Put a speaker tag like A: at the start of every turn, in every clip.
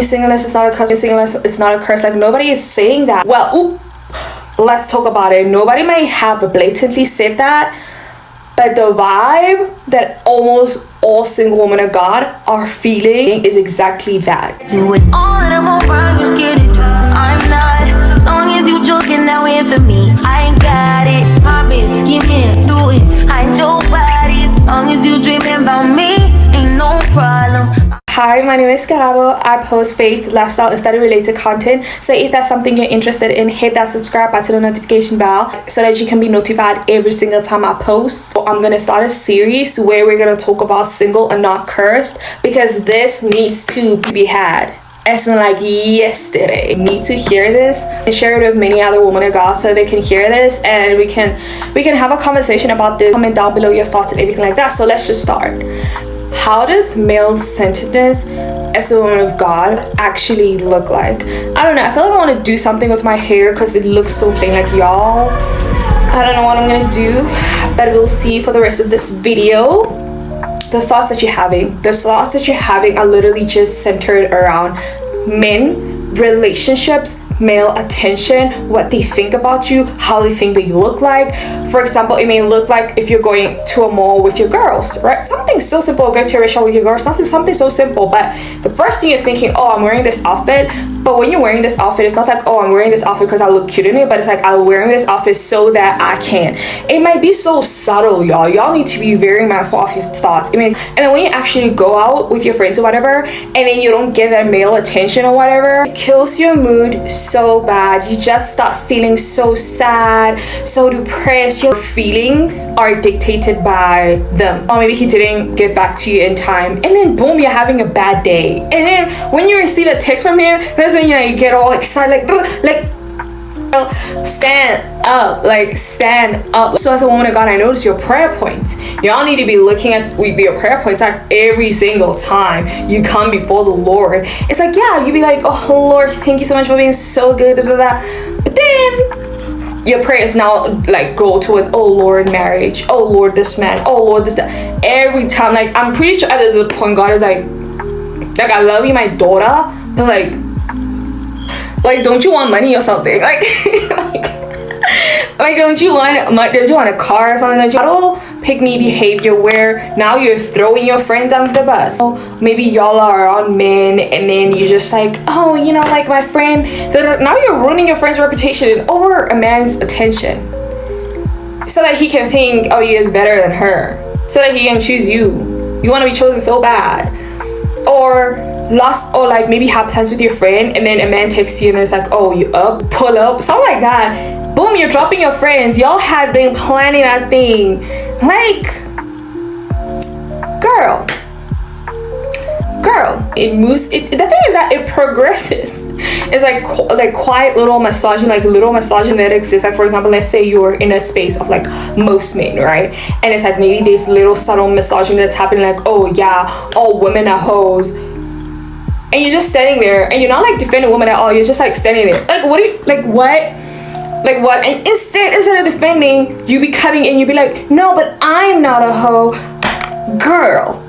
A: Singleness is not a curse. Singleness is not a curse. Like, nobody is saying that. Well, ooh, let's talk about it. Nobody might have blatantly said that, but the vibe that almost all single women of God are feeling is exactly that.
B: Do it all and I'm around, you scared to do. I'm not. As long as you joking, now in for me. I ain't got it. My bitch scheming, do it. Hide your body. As long as you dreaming about me, ain't no problem.
A: Hi, my name is Gorlll. I post faith, lifestyle, and study related content. So if that's something you're interested in, hit that subscribe button and notification bell so that you can be notified every single time I post. So I'm gonna start a series where we're gonna talk about single and not cursed, because this needs to be had. As in, like, yesterday. You need to hear this and share it with many other women of God so they can hear this, and we can have a conversation about this. Comment down below your thoughts and everything like that. So let's just start. How does male-centeredness as a woman of God actually look like? I don't know. I feel like I want to do something with my hair because it looks so plain. Like, y'all, I don't know what I'm gonna do, but we'll see for the rest of this video. The thoughts that you're having are literally just centered around men, relationships, male attention, what they think about you, how they think that you look like. For example, it may look like if you're going to a mall with your girls, right? Something so simple, go to a restaurant with your girls, something so simple, but the first thing you're thinking, oh, I'm wearing this outfit. But when you're wearing this outfit, it's not like, oh, I'm wearing this outfit because I look cute in it, but it's like, I'm wearing this outfit so that I can. It might be so subtle, y'all need to be very mindful of your thoughts. And then when you actually go out with your friends or whatever, and then you don't get that male attention or whatever, it kills your mood so bad. You just start feeling so sad, so depressed. Your feelings are dictated by them. Or maybe he didn't get back to you in time, and then boom, you're having a bad day. And then when you receive a text from him, that's when you get all excited, like stand up. So as a woman of God, I notice your prayer points. Y'all need to be looking at your prayer points like every single time you come before the Lord. It's like, yeah, you be like, oh Lord, thank you so much for being so good, but then your prayers now like go towards, oh Lord, marriage, oh Lord, this man, oh Lord, this, that. Every time, like, I'm pretty sure there's a point God is like, I love you, my daughter, but like, don't you want money or something? Like, like, don't you want a car or something? That'll pick me behavior where now you're throwing your friends under the bus. So maybe y'all are around men, and then you're just like, oh, you know, like my friend. Now you're ruining your friend's reputation over a man's attention, so that he can think, oh, he is better than her, so that he can choose you. You want to be chosen so bad, or like maybe have plans with your friend, and then a man texts you and it's like, oh, you up, pull up, something like that. Boom, you're dropping your friends. Y'all had been planning that thing. Like, girl, it moves. The thing is that it progresses. It's like quiet little massaging, like little massaging that exists. Like, for example, let's say you're in a space of like most men, right? And it's like maybe there's little subtle massaging that's happening, like, oh yeah, all women are hoes. And you're just standing there, and you're not like defending women at all. You're just like standing there. Like, what do you, like what? And instead of defending, you be coming in, you be like, no, but I'm not a hoe. Girl.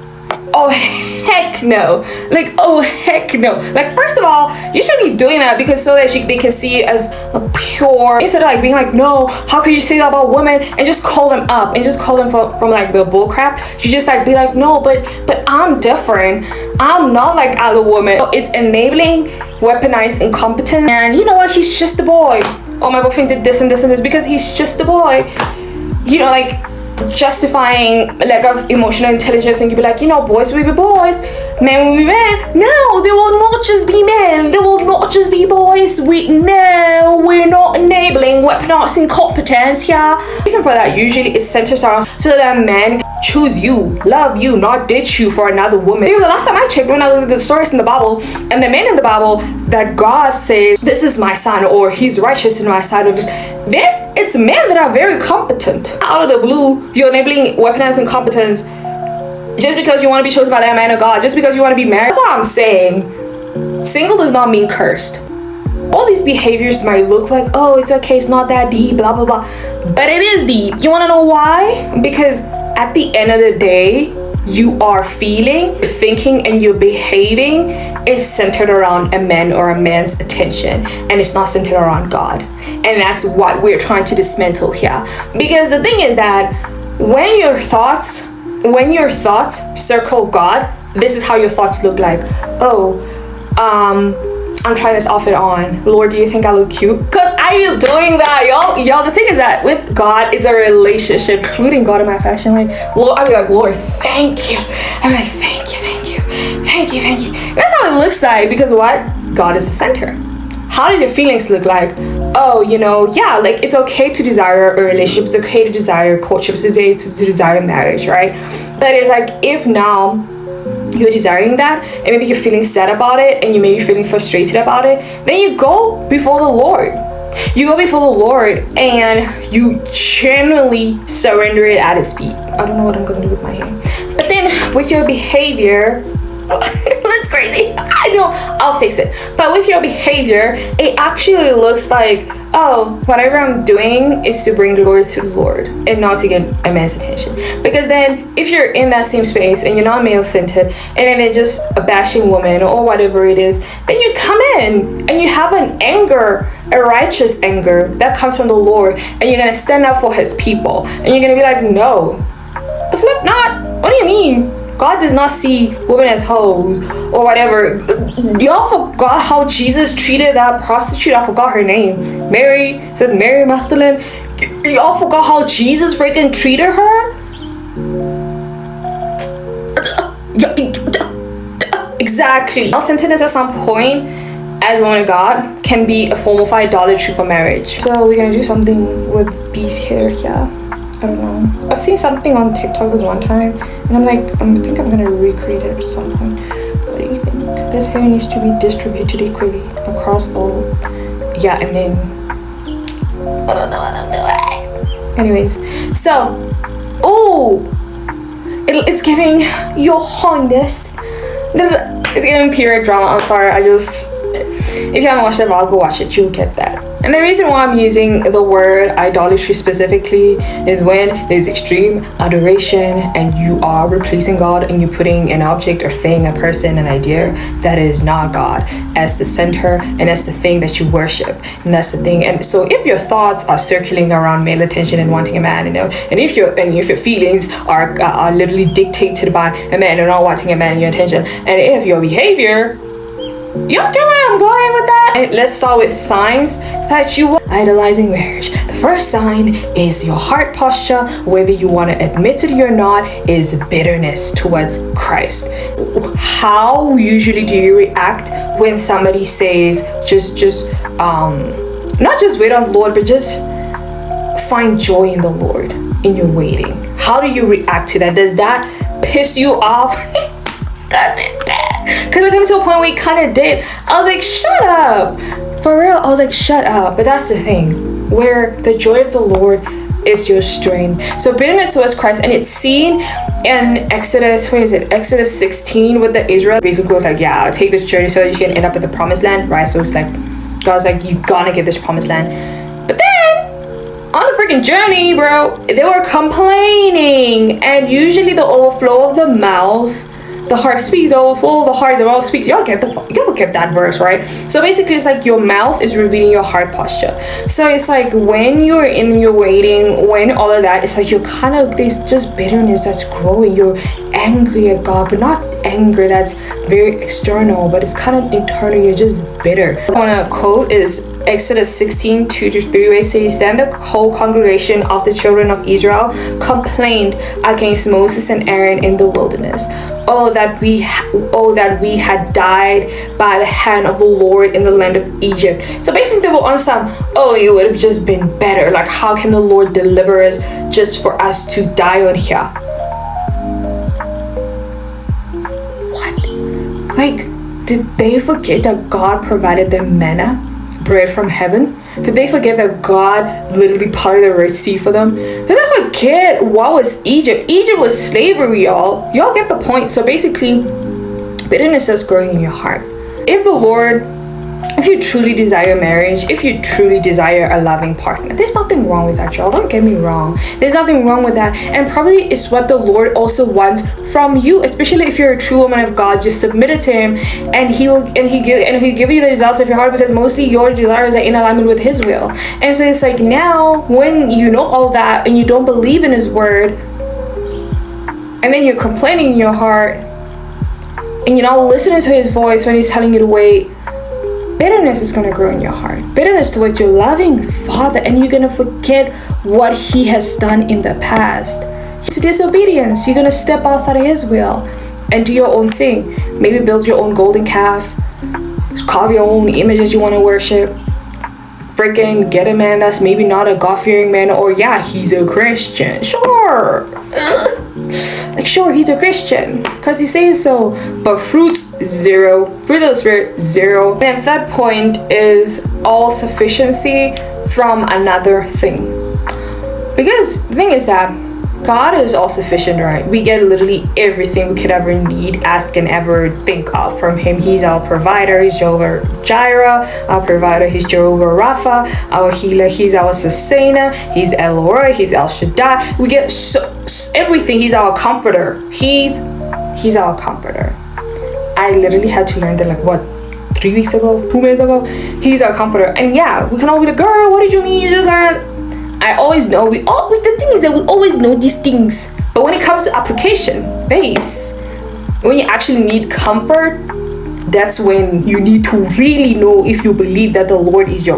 A: Oh, heck no. Like, oh, heck no. Like, first of all, you should be doing that because so that they can see you as a pure, instead of like being like, no, how could you say that about women, and just call them up and just call them from like the bull crap. You just like be like, no, but I'm different. I'm not like other women. So it's enabling weaponized incompetence. And you know what? He's just a boy. Oh, my boyfriend did this and this and this because he's just a boy. You know, like, justifying lack of emotional intelligence, and you be like, you know, boys will be boys, men will be men. No, they will not just be men, they will not just be boys. We're not enabling weaponized incompetence here. The reason for that usually is centered around so that men choose you, love you, not ditch you for another woman. Because the last time I checked, when I looked at the stories in the Bible, and the men in the Bible that God says, this is my son, or he's righteous in my sight, or then it's men that are very competent. Out of the blue, you're enabling weaponized incompetence just because you want to be chosen by that man of God, just because you want to be married. That's what I'm saying. Single does not mean cursed. All these behaviors might look like, oh, it's okay, it's not that deep, blah blah blah, but it is deep. You want to know why? Because at the end of the day, you are feeling, thinking, and you're behaving is centered around a man or a man's attention, and it's not centered around God. And that's what we're trying to dismantle here. Because the thing is that when your thoughts circle God, this is how your thoughts look like. Oh, I'm trying this outfit on. Lord, do you think I look cute? Because are you doing that, y'all? The thing is that with God, it's a relationship, including God in my fashion. Like, Lord, I'll be like, Lord, thank you. I'm like, thank you. That's how it looks like, because what? God is the center. How does your feelings look like? Oh, yeah, like it's okay to desire a relationship. It's okay to desire courtship. It's okay to desire marriage, right? But it's like, if now you're desiring that and maybe you're feeling sad about it and you may be feeling frustrated about it, then you go before the Lord. You go before the Lord and you genuinely surrender it at his feet. I don't know what I'm gonna do with my hair. But then with your behavior, that's crazy. I know, I'll fix it. But with your behavior, it actually looks like, oh, whatever I'm doing is to bring glory to the Lord and not to get a man's attention. Because then if you're in that same space and you're not male-centered and then they're just a bashing woman or whatever it is, then you come in and you have an anger, a righteous anger that comes from the Lord, and you're gonna stand up for his people and you're gonna be like, no, the flip not. What do you mean? God does not see women as hoes or whatever. Y'all forgot how Jesus treated that prostitute. I forgot her name. Mary Magdalene. Y'all forgot how Jesus freaking treated her? Exactly. Male-centeredness at some point, as a woman of God, can be a form of idolatry for marriage. So we're gonna do something with B's hair here. I don't know. I've seen something on TikTok this one time, and I'm like, I think I'm gonna recreate it at some point. What do you think? This hair needs to be distributed equally across all. Yeah, and then I don't know what I'm doing. Anyways, so, it's giving Your Highness. It's giving period drama. I'm sorry. If you haven't watched that vlog, go watch it. You'll get that. And the reason why I'm using the word idolatry specifically is when there's extreme adoration and you are replacing God and you're putting an object or thing, a person, an idea that is not God as the center, and that's the thing that you worship, and that's the thing. And so if your thoughts are circling around male attention and wanting a man, and if your feelings are literally dictated by a man and not wanting a man in your attention, and if your behavior, y'all get where I'm going with that? And let's start with signs that you are idolizing marriage. The first sign is your heart posture, whether you want to admit it or not, is bitterness towards Christ. How usually do you react when somebody says not just wait on the Lord, but just find joy in the Lord in your waiting? How do you react to that? Does that piss you off? Does it? Because it came to a point where it kind of did. I was like, shut up. For real, I was like, shut up. But that's the thing, where the joy of the Lord is your strength. So bitterness towards Christ, and it's seen in Exodus 16 with the Israel. Basically, was like, yeah, I'll take this journey so that you can end up in the promised land, right? So it's like, God's like, you gotta get this promised land. But then on the freaking journey, bro, they were complaining, and usually the overflow of the mouth, the heart speaks, the overflow of the heart, the mouth speaks. Y'all get that verse, right? So basically, it's like your mouth is revealing your heart posture. So it's like when you're in your waiting, when all of that, it's like you're kind of, there's just bitterness that's growing. You're angry at God, but not anger that's very external, but it's kind of internal. You're just bitter. I want to quote is Exodus 16, 2-3, where it says, then the whole congregation of the children of Israel complained against Moses and Aaron in the wilderness. Oh, that we had died by the hand of the Lord in the land of Egypt. So basically they were on some, oh, it would have just been better. Like, how can the Lord deliver us just for us to die on here? What? Like, did they forget that God provided them manna, bread from heaven? Did they forget that God literally parted the Red Sea for them? Did they forget what was Egypt? Egypt was slavery, y'all. Y'all get the point. So basically, bitterness is growing in your heart. If the Lord If you truly desire marriage, if you truly desire a loving partner, there's nothing wrong with that, y'all. Don't get me wrong. There's nothing wrong with that. And probably it's what the Lord also wants from you, especially if you're a true woman of God. Just submit it to him, and he'll give you the desires of your heart, because mostly your desires are in alignment with his will. And so it's like, now when you know all that and you don't believe in his word, and then you're complaining in your heart, and you're not listening to his voice when he's telling you to wait, bitterness is going to grow in your heart. Bitterness towards your loving father, and you're going to forget what he has done in the past. To disobedience, you're going to step outside of his will and do your own thing. Maybe build your own golden calf, carve your own images you want to worship, freaking get a man that's maybe not a God-fearing man, or yeah, he's a Christian, sure. Like, sure, he's a Christian because he says so, but fruits, zero. Fruit of the Spirit, zero. And that point is all sufficiency from another thing. Because the thing is that God is all sufficient, right? We get literally everything we could ever need, ask, and ever think of from him. He's our provider. He's Jehovah Jireh, our provider. He's Jehovah Rapha, our healer. He's our sustainer. He's El Roi. He's El Shaddai. We get everything. He's our comforter. He's our comforter. I literally had to learn that, like, what, 3 weeks ago, 2 months ago? He's our comforter. And yeah, we can all be like, girl, what did you mean? You just learned. I always know, the thing is that we always know these things, but when it comes to application, babes, when you actually need comfort, that's when you need to really know if you believe that the Lord is your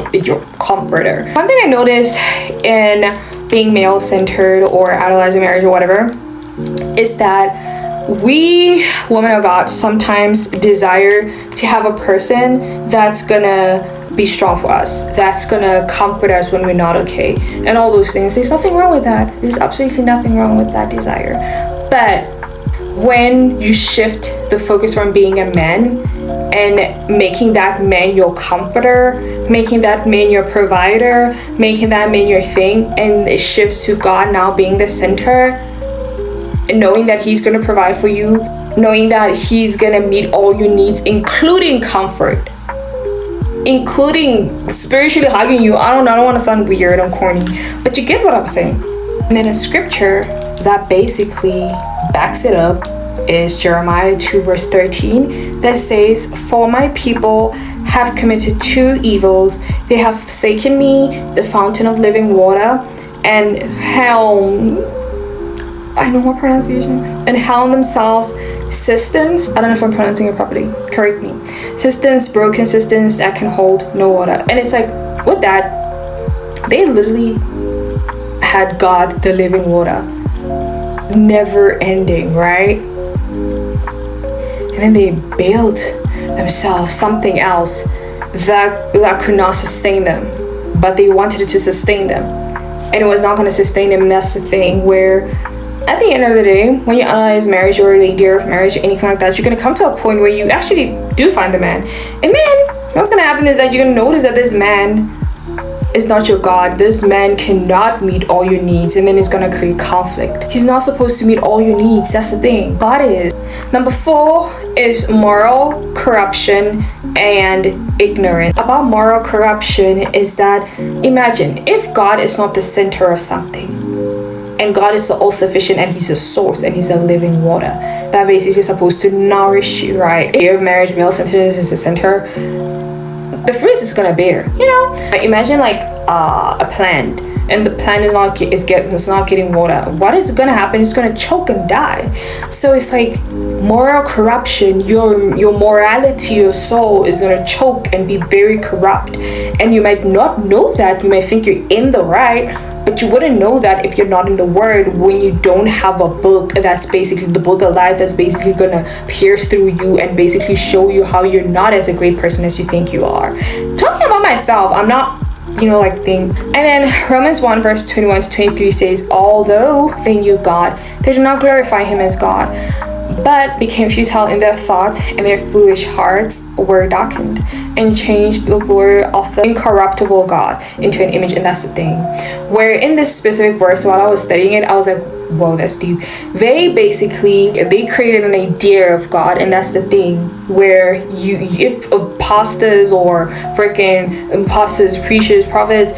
A: comforter. One thing I noticed in being male-centered or idolizing marriage or whatever is that we, women of God, sometimes desire to have a person that's gonna be strong for us, that's gonna comfort us when we're not okay, and all those things. There's nothing wrong with that. There's absolutely nothing wrong with that desire. But when you shift the focus from being a man and making that man your comforter, making that man your provider, making that man your thing, and it shifts to God now being the center, and knowing that he's gonna provide for you, knowing that he's gonna meet all your needs, including comfort, including spiritually hugging you. I don't want to sound weird and corny, but you get what I'm saying. And then a scripture that basically backs it up is Jeremiah 2 verse 13, that says, "For my people have committed 2 evils. They have forsaken me, the fountain of living water, and I know more pronunciation, and helm themselves cisterns." I don't know if I'm pronouncing it properly, correct me. Cisterns, broken cisterns that can hold no water. And it's like, with that, they literally had God, the living water, never ending, right? And then they built themselves something else that could not sustain them, but they wanted it to sustain them, and it was not going to sustain them. And that's the thing, where at the end of the day, when you analyze marriage or the idea of marriage or anything like that, you're going to come to a point where you actually do find the man. And then what's going to happen is that you're going to notice that this man is not your God. This man cannot meet all your needs, and then it's going to create conflict. He's not supposed to meet all your needs. That's the thing. God is. Number 4 is moral corruption and ignorance. About moral corruption is that, imagine if God is not the center of something, and God is all-sufficient, and he's a source, and he's a living water that basically is supposed to nourish you, right? If your marriage, male-centeredness is the center, the fruit is gonna bear, you know? Imagine like a plant, and the plant is not getting water. What is gonna happen? It's gonna choke and die. So it's like moral corruption. Your morality, your soul is gonna choke and be very corrupt, and you might not know that. You might think you're in the right, but you wouldn't know that if you're not in the word, when you don't have a book that's basically the book of life, that's basically gonna pierce through you and basically show you how you're not as a great person as you think you are. Talking about myself, I'm not, thing. And then Romans 1 verse 21 to 23 says, "Although they knew God, they did not glorify him as God, but became futile in their thoughts, and their foolish hearts were darkened, and changed the glory of the incorruptible God into an image. And that's the thing, where in this specific verse, while I was studying it, I was like, whoa, that's deep. They created an idea of God, and that's the thing, where if pastors or freaking pastors, preachers, prophets,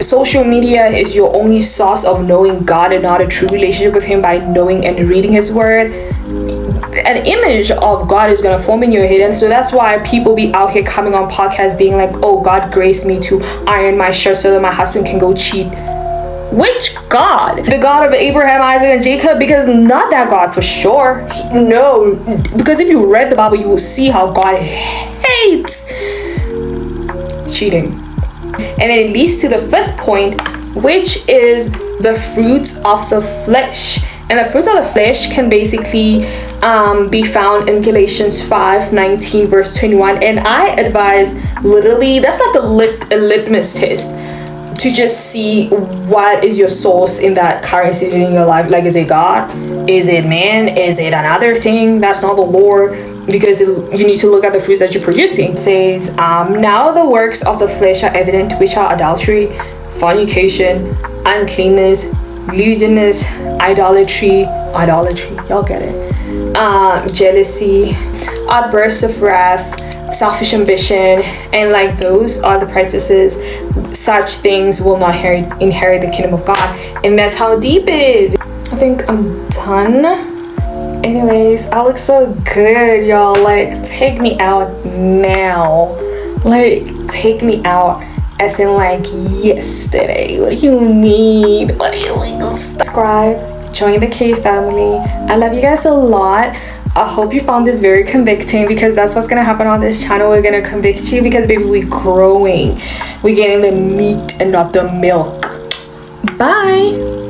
A: social media is your only source of knowing God and not a true relationship with him by knowing and reading his word, an image of God is gonna form in your head. And so that's why people be out here coming on podcasts being like, oh, God graced me to iron my shirt so that my husband can go cheat. Which God? The God of Abraham, Isaac, and Jacob? Because not that God for sure. No, because if you read the Bible, you will see how God hates cheating. And then it leads to the fifth point, which is the fruits of the flesh. And the fruits of the flesh can basically be found in Galatians 5:19 verse 21. And I advise, literally, that's like a litmus test to just see what is your source in that current season in your life. Like, is it God? Is it man? Is it another thing that's not the Lord? Because you need to look at the fruits that you're producing. It says, now the works of the flesh are evident, which are adultery, fornication, uncleanness, lewdness, idolatry, y'all get it, jealousy, outbursts of wrath, selfish ambition, and like those are the practices. Such things will not inherit the kingdom of God. And that's how deep it is. I think I'm done. Anyways, I look so good, y'all. Like, take me out now. Like, take me out as in like yesterday. What do you mean? What do you like? Subscribe, join the K family. I love you guys a lot. I hope you found this very convicting, because that's what's gonna happen on this channel. We're gonna convict you because, baby, we're growing. We're getting the meat and not the milk. Bye.